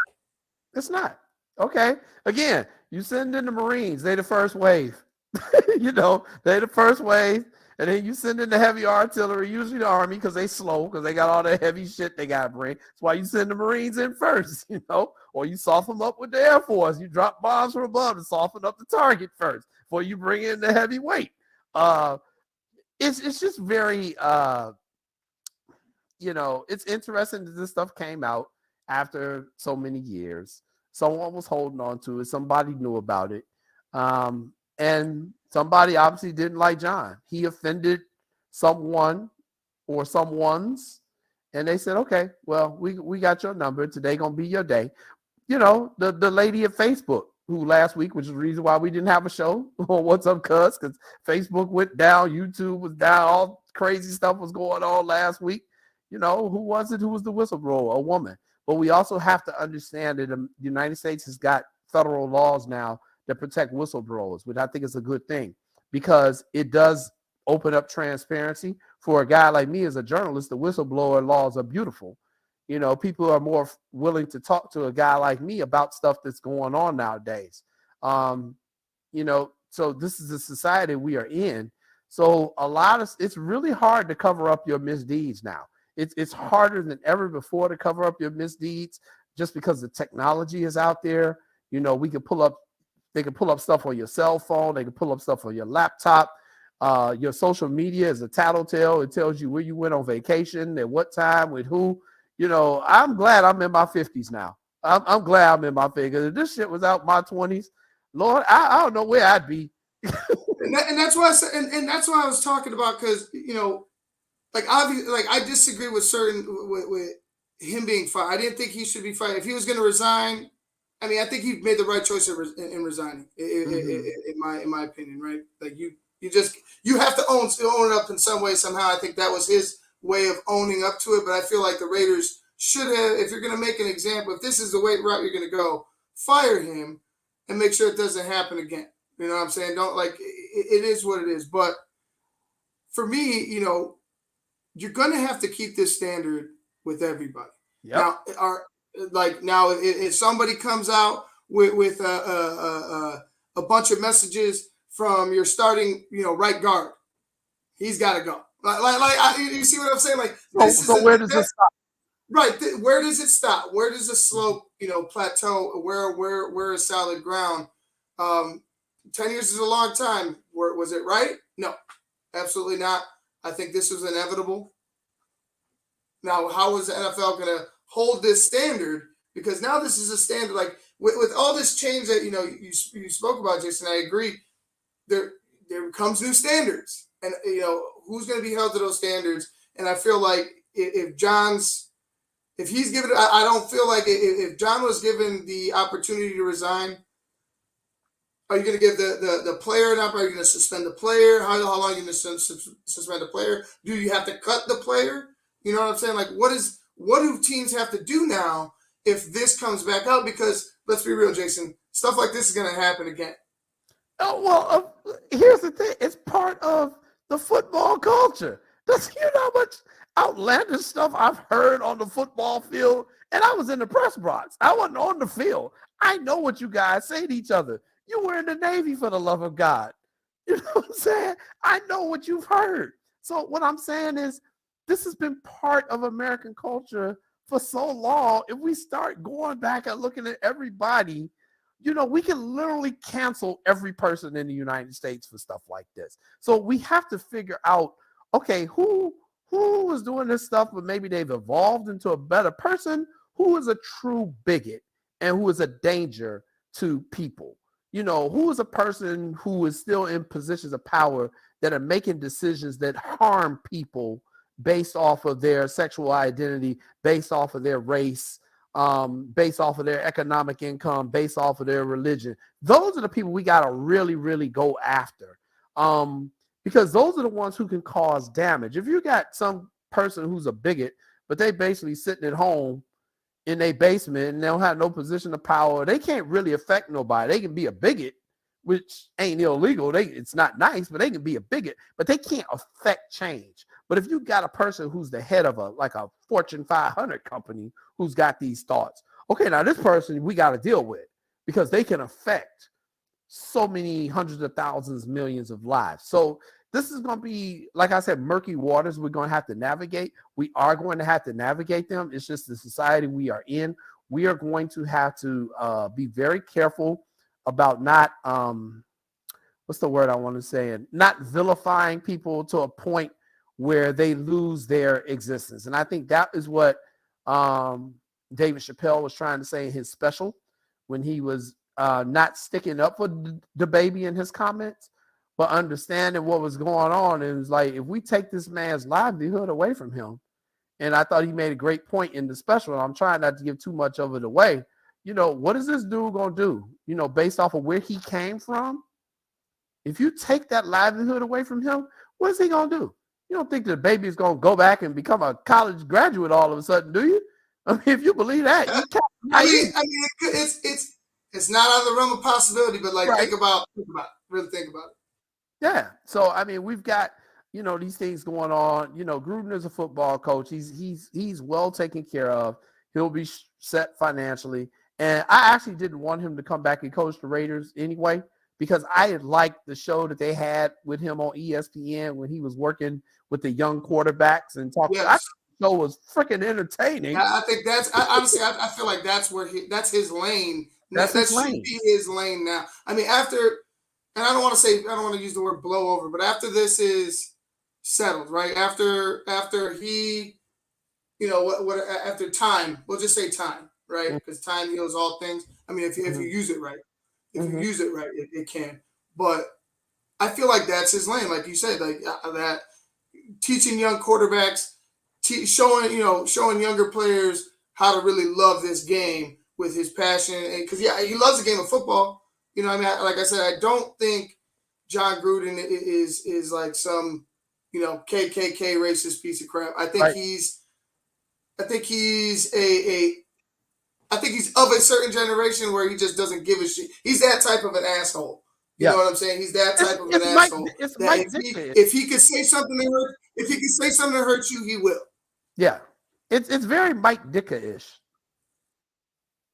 It's not. Okay. Again, you send in the Marines. They the first wave. They the first wave. And then you send in the heavy artillery, usually the Army, because they slow, because they got all the heavy shit they got to bring. That's why you send the Marines in first, or you soften them up with the Air Force. You drop bombs from above and soften up the target first before you bring in the heavy weight. It's just very, it's interesting that this stuff came out after so many years. Someone was holding on to it. Somebody knew about it. And somebody obviously didn't like John. He offended someone or someone's, and they said, okay, well, we got your number. Today gonna be your day. The lady at Facebook who last week, which is the reason why we didn't have a show on What's Up, Cuz, because Facebook went down, YouTube was down, all crazy stuff was going on last week. Who was it? Who was the whistleblower? A woman. But we also have to understand that the United States has got federal laws now that protect whistleblowers, which I think is a good thing because it does open up transparency. For a guy like me as a journalist, the whistleblower laws are beautiful. People are more willing to talk to a guy like me about stuff that's going on nowadays. So this is the society we are in. So it's really hard to cover up your misdeeds now. It's harder than ever before to cover up your misdeeds just because the technology is out there. They can pull up stuff on your cell phone. They can pull up stuff on your laptop. Your social media is a tattletale. It tells you where you went on vacation, at what time, with who. I'm glad I'm in my 50s now. I'm glad I'm in my 50s. If this shit was out in my 20s, Lord, I don't know where I'd be. and that's why I said, and that's why I was talking about, because obviously, I disagree with with him being fired. I didn't think he should be fired. If he was going to resign, I mean, I think he made the right choice in resigning. In my opinion, right? Like you have to own it up in some way, somehow. I think that was his way of owning up to it. But I feel like the Raiders should have, if you're going to make an example, if this is the route you're going to go, fire him and make sure it doesn't happen again. You know what I'm saying? Don't it is what it is. But for me, you're going to have to keep this standard with everybody. Yep. Now, if somebody comes out with a bunch of messages from your starting, right guard, he's got to go. You see what I'm saying? So where does it stop? Right. Where does it stop? Where does the slope, plateau? Where is solid ground? 10 years is a long time. Was it right? No, absolutely not. I think this was inevitable. Now, how is the NFL going to hold this standard? Because now this is a standard. Like with all this change that you spoke about, Jason, I agree. There comes new standards, and who's going to be held to those standards? And I feel like if he's given, I don't feel like if John was given the opportunity to resign, are you going to give the player an opportunity? Are you going to suspend the player? How long are you going to suspend the player? Do you have to cut the player? You know what I'm saying? Like, what do teams have to do now if this comes back out? Because let's be real, Jason, stuff like this is going to happen again. Oh, well, here's the thing. It's part of the football culture. You know how much outlandish stuff I've heard on the football field And I was in the press box. I wasn't on the field. I know what you guys say to each other. You were in the Navy, for the love of God. You know what I'm saying? I know what you've heard. So what I'm saying is this has been part of American culture for so long. If we start going back and looking at everybody, we can literally cancel every person in the United States for stuff like this. So we have to figure out, okay, who is doing this stuff, but maybe they've evolved into a better person, who is a true bigot and who is a danger to people. Who is a person who is still in positions of power that are making decisions that harm people based off of their sexual identity, based off of their race, based off of their economic income, based off of their religion. Those are the people we got to really, really go after, because those are the ones who can cause damage. If you got some person who's a bigot, but they basically sitting at home in their basement and they don't have no position of power, they can't really affect nobody. They can be a bigot, which ain't illegal. It's not nice, but they can be a bigot, but they can't affect change. But if you got a person who's the head of a Fortune 500 company who's got these thoughts, okay, now this person we got to deal with because they can affect so many hundreds of thousands, millions of lives. So this is going to be, like I said, murky waters we're going to have to navigate. We are going to have to navigate them. It's just the society we are in. We are going to have to be very careful about not, what's the word I want to say, not vilifying people to a point where they lose their existence. And I think that is what David Chappelle was trying to say in his special when he was not sticking up for the baby in his comments, but understanding what was going on. And it was like, if we take this man's livelihood away from him, and I thought he made a great point in the special, and I'm trying not to give too much of it away, what is this dude going to do? Based off of where he came from, if you take that livelihood away from him, what is he going to do? You don't think the baby is going to go back and become a college graduate all of a sudden, do you? I mean, if you believe that, you can't. I mean, it's not out of the realm of possibility, but like, right. really think about it. Yeah. So, I mean, we've got, these things going on. Gruden is a football coach. He's well taken care of. He'll be set financially. And I actually didn't want him to come back and coach the Raiders anyway, because I had liked the show that they had with him on ESPN when he was working with the young quarterbacks and talking. Yes. The show was freaking entertaining. I think that's honestly, I feel like that's his lane. That should be his lane now. I mean, after, and I don't want to use the word blow over, but after this is settled, right? After he, after time, we'll just say time, right? Because time heals all things. I mean, if you use it right. If you use it right, it can. But I feel like that's his lane, like you said, like that teaching young quarterbacks, showing younger players how to really love this game with his passion, and because he loves the game of football. I mean, like I said, I don't think John Gruden is like some KKK racist piece of crap. I think he's of a certain generation where he just doesn't give a shit. He's that type of an asshole. You know what I'm saying? He's that type of an asshole. If he could say something to hurt you, he will. Yeah. It's very Mike Ditka-ish.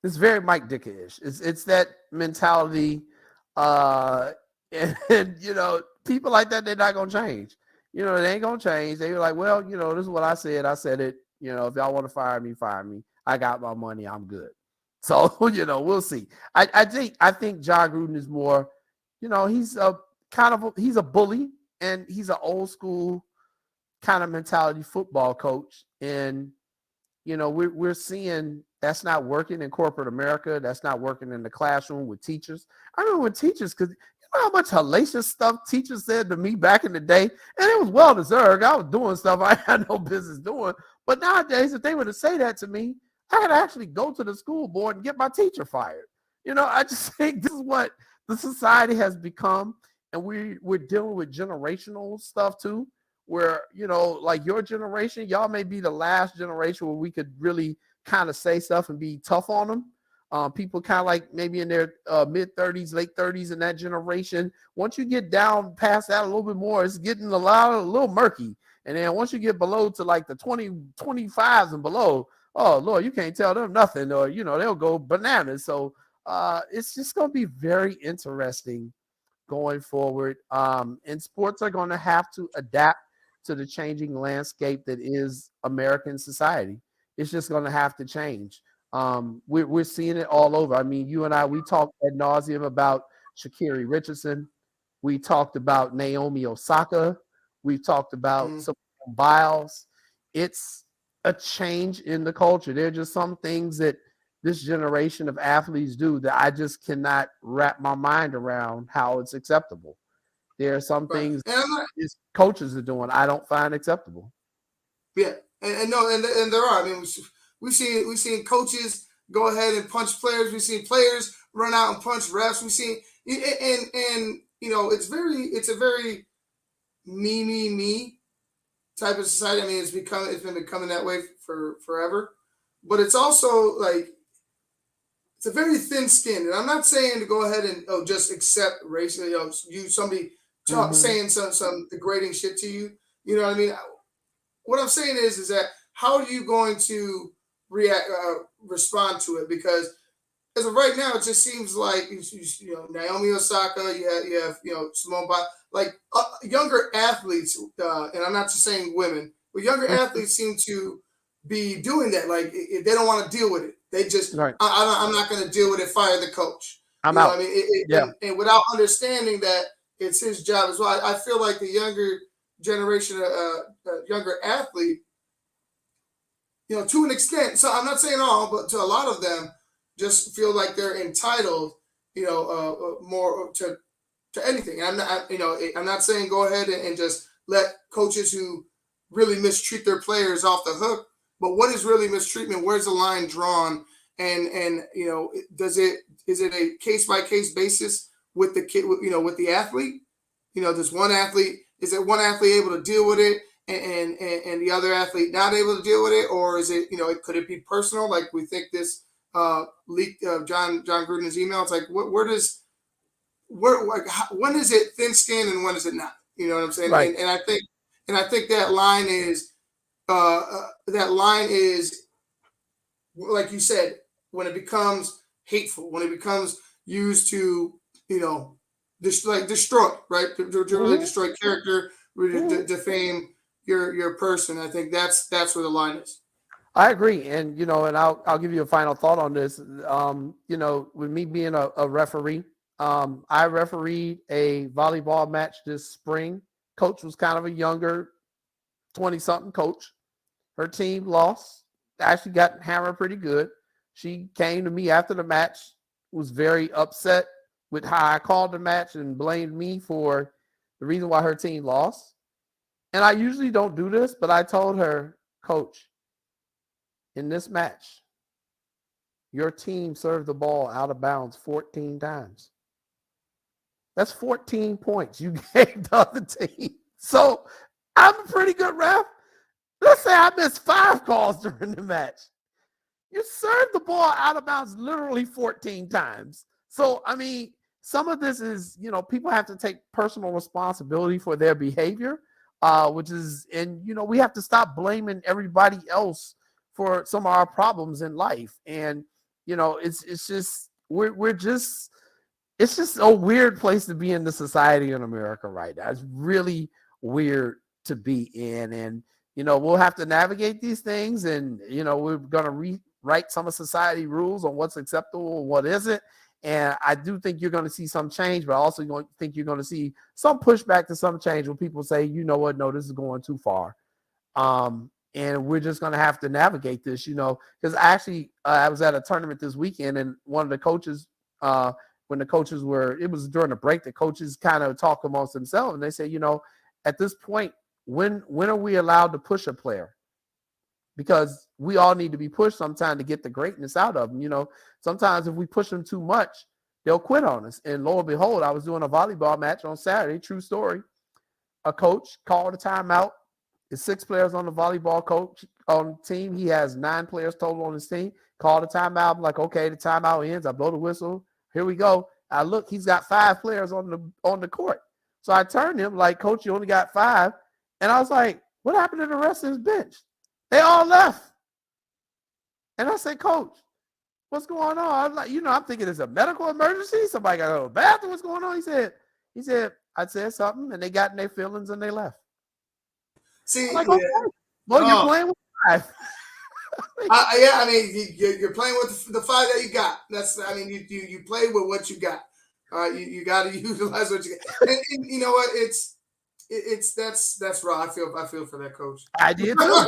It's very Mike Ditka-ish. It's that mentality. And people like that, they're not gonna change. They ain't gonna change. They're like, well, this is what I said. I said it. If y'all want to fire me, fire me. I got my money. I'm good. So, we'll see. I think John Gruden is more, he's he's a bully, and he's an old school kind of mentality football coach. And, we're seeing that's not working in corporate America. That's not working in the classroom with teachers. I remember with teachers, because how much hellacious stuff teachers said to me back in the day, and it was well deserved. I was doing stuff I had no business doing. But nowadays, if they were to say that to me, I could actually go to the school board and get my teacher fired. I just think this is what the society has become, and we're dealing with generational stuff too, where like your generation, y'all may be the last generation where we could really kind of say stuff and be tough on them. People kind of like maybe in their mid-30s, late 30s in that generation. Once you get down past that a little bit more, it's getting a little murky. And then once you get below to like the 25s and below, oh Lord, you can't tell them nothing, or they'll go bananas. So it's just going to be very interesting going forward. And sports are going to have to adapt to the changing landscape that is American society. It's just going to have to change. We're seeing it all over. I mean, you and I, we talked ad nauseum about Sha'Carri Richardson. We talked about Naomi Osaka. We've talked about Simone Biles. It's a change in the culture. There are just some things that this generation of athletes do that I just cannot wrap my mind around how it's acceptable. There are some Right. things And I'm not, these coaches are doing I don't find acceptable. yeah, and no, and there are. I mean, we've seen coaches go ahead and punch players. We've seen players run out and punch refs. We've seen and it's a very me type of society. I mean, it's been becoming that way for forever, but it's also like it's a very thin skin. And I'm not saying to go ahead and just accept racism. You somebody saying some degrading shit to you. You know what I mean? What I'm saying is that how are you going to respond to it? Because as of right now, it just seems like Naomi Osaka, you have Simone Biles, like younger athletes, and I'm not just saying women, but younger athletes seem to be doing that. Like they don't want to deal with it. They just Right. I'm not going to deal with it. Fire the coach. I'm You know out. what I mean? Yeah. And without understanding that it's his job as well, I feel like the younger generation, younger athlete, to an extent. So I'm not saying all, but to a lot of them, just feel like they're entitled, more to anything. And I'm not saying go ahead and just let coaches who really mistreat their players off the hook. But what is really mistreatment? Where's the line drawn? And is it a case by case basis with the kid? With the athlete? Does one athlete is it one athlete able to deal with it? And the other athlete not able to deal with it, or is it could it be personal? Like we think this leaked John Gruden's email. It's like when is it thin skin and when is it not? You know what I'm saying? Right. And I think that line is like you said, when it becomes hateful, when it becomes used to destroy, right? To really destroy character, really defame your person. I think that's where the line is. I agree, and and I'll give you a final thought on this. With me being a referee, I refereed a volleyball match this spring. Coach was kind of a younger, 20-something coach. Her team lost. Actually got hammered pretty good. She came to me after the match, was very upset with how I called the match and blamed me for the reason why her team lost. And I usually don't do this, but I told her, Coach, in this match, your team served the ball out of bounds 14 times. That's 14 points you gave the other team. So I'm a pretty good ref. Let's say I missed 5 calls during the match. You served the ball out of bounds literally 14 times. So, I mean, some of this is, people have to take personal responsibility for their behavior, we have to stop blaming everybody else for some of our problems in life. And, it's just, it's just a weird place to be in the society in America right now. It's really weird to be in. And, we'll have to navigate these things, and, we're going to rewrite some of society rules on what's acceptable and what isn't. And I do think you're going to see some change, but I also think you're going to see some pushback to some change when people say, you know what, no, this is going too far. And we're just going to have to navigate this, because actually I was at a tournament this weekend, and one of the coaches, when the coaches it was during the break, the coaches kind of talk amongst themselves, and they say, at this point, when are we allowed to push a player? Because we all need to be pushed sometime to get the greatness out of them. Sometimes if we push them too much, they'll quit on us. And lo and behold, I was doing a volleyball match on Saturday, true story. A coach called a timeout. There's 6 players on the volleyball coach on the team. He has 9 players total on his team. Called a timeout. I'm like, okay, the timeout ends. I blow the whistle. Here we go. I look, he's got 5 players on the court. So I turned him like, Coach, you only got 5. And I was like, what happened to the rest of his bench? They all left. And I said, Coach, what's going on? I'm like, I'm thinking it's a medical emergency. Somebody got to go to the bathroom. What's going on? He said, I said something, and they got in their feelings and they left. See, I'm like, okay. Well, you're playing with 5. I mean, you're playing with the 5 that you got. You play with what you got. All right, you got to utilize what you got. And you know what? That's raw. I feel for that, coach. I did too.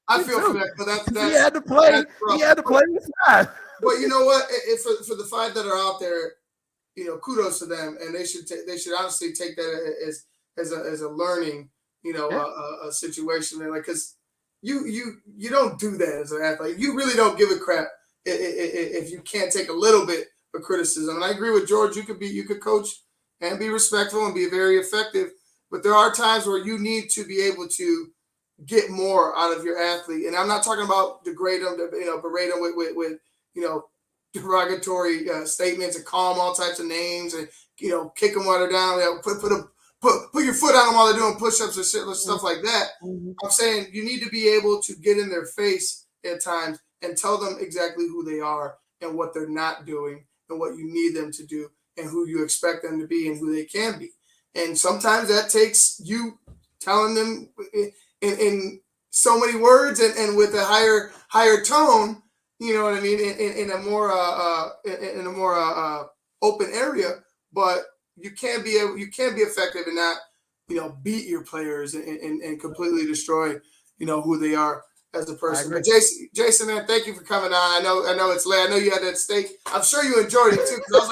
I feel for that. But that's he had to play. He had to play with 5. But you know what? For the 5 that are out there, kudos to them, and they should honestly take that as a learning, a situation. Like, because you don't do that as an athlete. You really don't give a crap if you can't take a little bit of criticism. And I agree with George. You could coach and be respectful and be very effective. But there are times where you need to be able to get more out of your athlete. And I'm not talking about degrade them, berate them with derogatory statements and call them all types of names and, kick them while they're down. Put your foot on them while they're doing push-ups or shit, stuff like that. Mm-hmm. I'm saying you need to be able to get in their face at times and tell them exactly who they are and what they're not doing and what you need them to do and who you expect them to be and who they can be. And sometimes that takes you telling them in so many words and with a higher tone, you know what I mean, in a more open area. But you can't be effective and not beat your players and completely destroy who they are as a person. But Jason, man, thank you for coming on. I know it's late. I know you had that steak. I'm sure you enjoyed it too. Because I was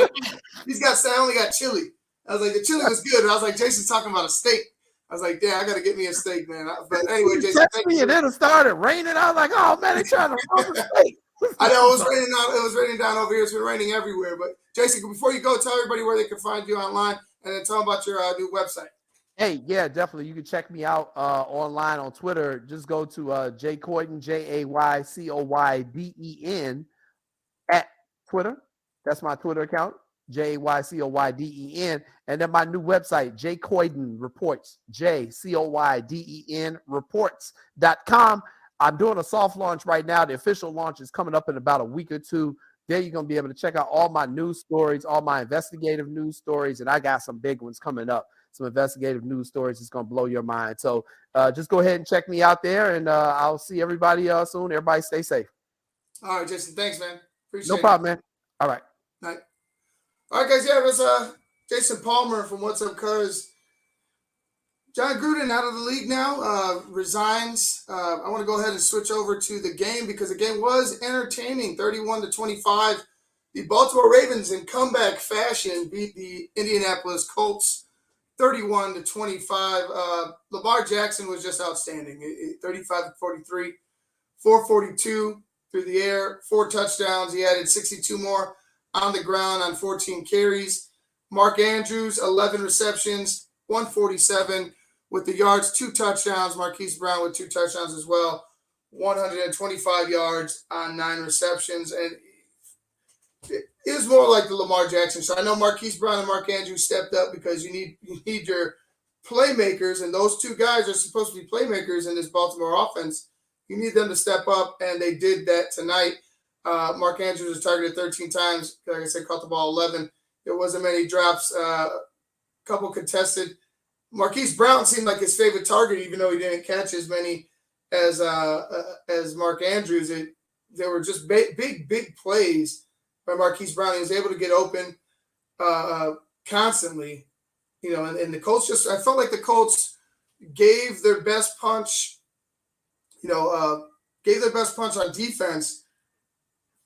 like, I only got chili. I was like, the chili was good. And I was like, Jason's talking about a steak. I was like, damn, I got to get me a steak, man. But anyway, Jason, thank you. And then it started raining. I was like, oh man, they trying to run the steak. I know it was raining out. It was raining down over here. It's been raining everywhere. But Jason, before you go, tell everybody where they can find you online, and then tell them about your new website. Hey, yeah, definitely. You can check me out online on Twitter. Just go to Jay Coyden, JayCoyden at Twitter. That's my Twitter account, JayCoyden. And then my new website, Jay Coyden Reports, JCoyden Reports.com. I'm doing a soft launch right now. The official launch is coming up in about a week or two. There you're going to be able to check out all my news stories, all my investigative news stories, and I got some big ones coming up. Some investigative news stories is going to blow your mind. So just go ahead and check me out there, and I'll see everybody soon. Everybody stay safe. All right, Jason. Thanks, man. Appreciate it. No problem, man. All right. All right, guys. Yeah, it was Jason Palmer from What's Up, Cuz. John Gruden out of the league now, resigns. I want to go ahead and switch over to the game because the game was entertaining, 31-25. The Baltimore Ravens in comeback fashion beat the Indianapolis Colts 31-25. Lamar Jackson was just outstanding. 35-43, 442 through the air, 4 touchdowns. He added 62 more on the ground on 14 carries. Mark Andrews, 11 receptions, 147 with the yards, 2 touchdowns. Marquise Brown with 2 touchdowns as well, 125 yards on 9 receptions. And it is more like the Lamar Jackson. So I know Marquise Brown and Mark Andrews stepped up because you need your playmakers, and those 2 guys are supposed to be playmakers in this Baltimore offense. You need them to step up, and they did that tonight. Mark Andrews was targeted 13 times. Like I said, caught the ball 11. There wasn't many drops, couple contested. Marquise Brown seemed like his favorite target, even though he didn't catch as many as Mark Andrews. There were just big plays by Marquise Brown. He was able to get open constantly, and the Colts I felt like the Colts gave their best punch, gave their best punch on defense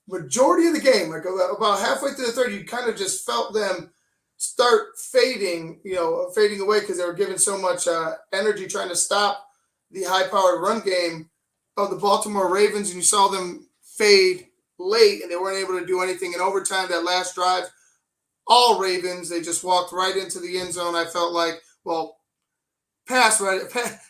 majority of the game. Like about halfway through the third, you kind of just felt them start fading away because they were giving so much energy trying to stop the high-powered run game of the Baltimore Ravens, and you saw them fade late, and they weren't able to do anything in overtime. That last drive, all Ravens, they just walked right into the end zone. I felt like,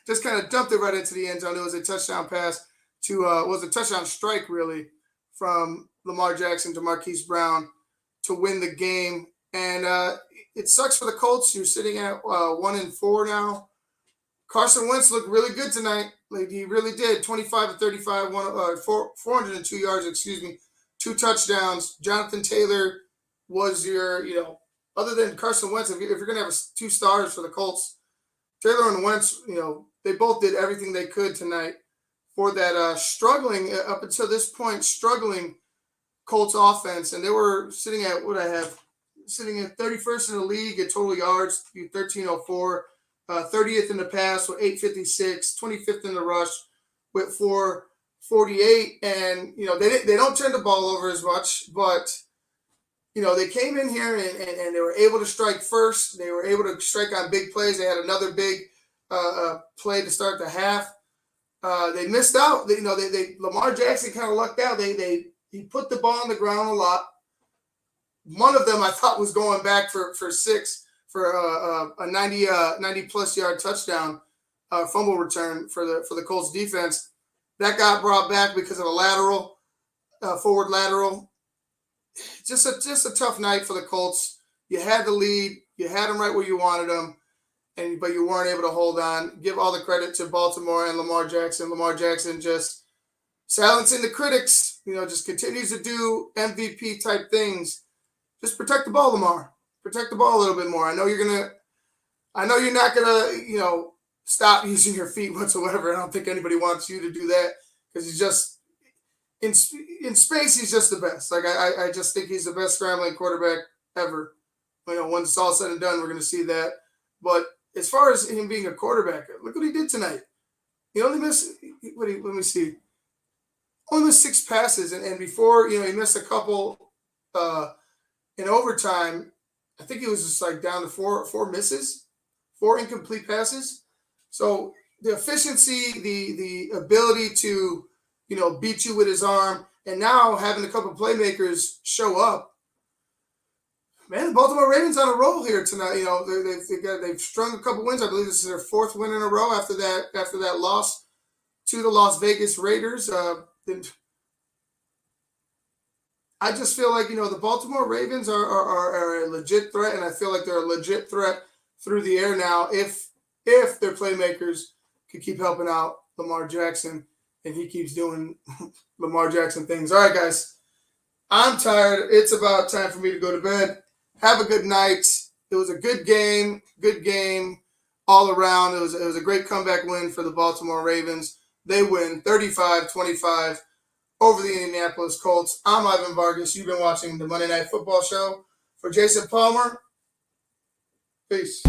just kind of dumped it right into the end zone. It was a touchdown pass was a touchdown strike, really, from Lamar Jackson to Marquise Brown to win the game. And it sucks for the Colts. You're sitting at 1-4 now. Carson Wentz looked really good tonight. Like, he really did. 25 of 35, 402 yards, 2 touchdowns. Jonathan Taylor was your, other than Carson Wentz, if you're going to have 2 stars for the Colts, Taylor and Wentz, they both did everything they could tonight for that struggling, up until this point, struggling Colts offense. And they were sitting at 31st in the league at total yards, 1304. 30th in the pass with 856, 25th in the rush with 448. And, they don't turn the ball over as much, but, they came in here and they were able to strike first. They were able to strike on big plays. They had another big play to start the half. They missed out. Lamar Jackson kind of lucked out. He put the ball on the ground a lot. One of them I thought was going back for 6 for a 90-plus yard touchdown fumble return for the Colts defense. That got brought back because of a forward lateral. Just a tough night for the Colts. You had the lead. You had them right where you wanted them, but you weren't able to hold on. Give all the credit to Baltimore and Lamar Jackson. Lamar Jackson just silencing the critics, just continues to do MVP-type things. Just protect the ball, Lamar. Protect the ball a little bit more. I know you're not gonna, stop using your feet whatsoever. I don't think anybody wants you to do that, because he's just in space. He's just the best. Like, I just think he's the best scrambling quarterback ever. Once it's all said and done, we're gonna see that. But as far as him being a quarterback, look what he did tonight. He only missed. Let me see. Only missed 6 passes, and before, he missed a couple in overtime. I think he was just like down to 4 misses, 4 incomplete passes. So the efficiency, the ability to, beat you with his arm, and now having a couple of playmakers show up. Man, the Baltimore Ravens on a roll here tonight. They've strung a couple wins. I believe this is their 4th win in a row after that loss to the Las Vegas Raiders. I just feel like, the Baltimore Ravens are a legit threat, and I feel like they're a legit threat through the air now if their playmakers could keep helping out Lamar Jackson and he keeps doing Lamar Jackson things. All right, guys, I'm tired. It's about time for me to go to bed. Have a good night. It was a good game all around. It was a great comeback win for the Baltimore Ravens. They win 35-25. Over the Indianapolis Colts. I'm Ivan Vargas. You've been watching the Monday Night Football Show. For Jason Palmer, peace.